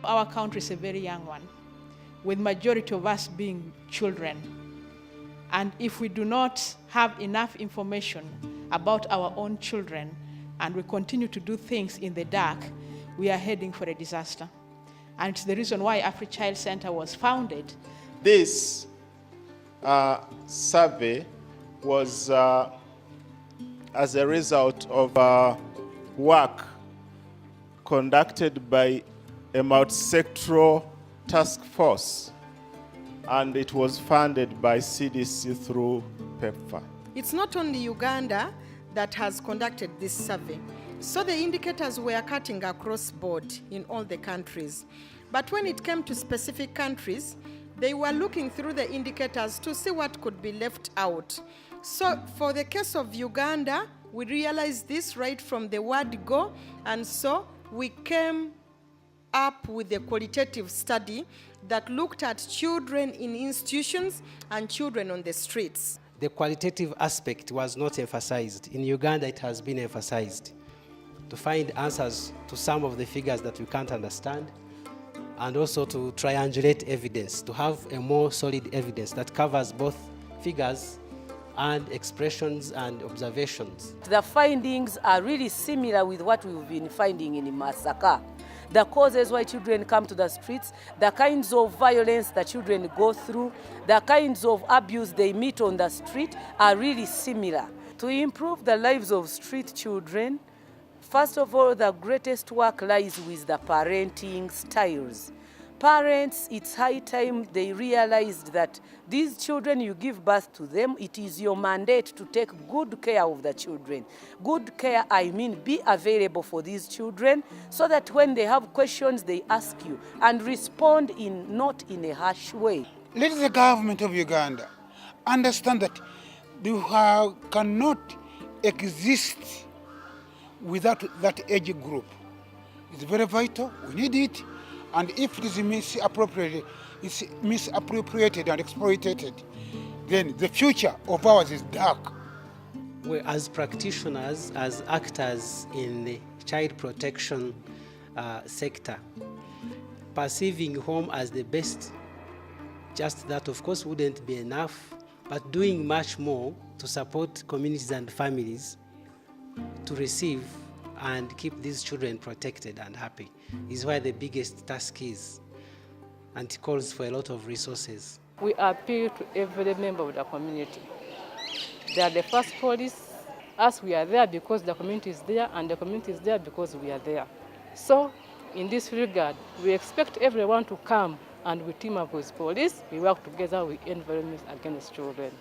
Our country is a very young one, with majority of us being children. And if we do not have enough information about our own children and we continue to do things in the dark, we are heading for a disaster. And it's the reason why AfriChild Center was founded. This survey was as a result of work conducted by a multi-sectoral task force, and it was funded by CDC through PEPFAR. It's not only Uganda that has conducted this survey. So the indicators were cutting across board in all the countries. But when it came to specific countries, they were looking through the indicators to see what could be left out. So for the case of Uganda, we realized this right from the word go, and so we came up with a qualitative study that looked at children in institutions and children on the streets. The qualitative aspect was not emphasized. In Uganda, it has been emphasized to find answers to some of the figures that we can't understand, and also to triangulate evidence, to have a more solid evidence that covers both figures and expressions and observations. The findings are really similar with what we've been finding in Masaka. The causes why children come to the streets, the kinds of violence that children go through, the kinds of abuse they meet on the street are really similar. To improve the lives of street children, first of all, the greatest work lies with the parenting styles. Parents, it's high time they realized that these children, you give birth to them, it is your mandate to take good care of the children. Good care, I mean, be available for these children so that when they have questions, they ask you and respond not in a harsh way. Let the government of Uganda understand that they cannot exist without that age group. It's very vital, we need it. And if it is misappropriated and exploited, then the future of ours is dark. As practitioners, as actors in the child protection sector, perceiving home as the best, just that of course wouldn't be enough, but doing much more to support communities and families to receive and keep these children protected and happy is where the biggest task is, and it calls for a lot of resources. We appeal to every member of the community. They are the first police. Us, we are there because the community is there, and the community is there because we are there. So, in this regard, we expect everyone to come, and we team up with police. We work together, we end violence against children.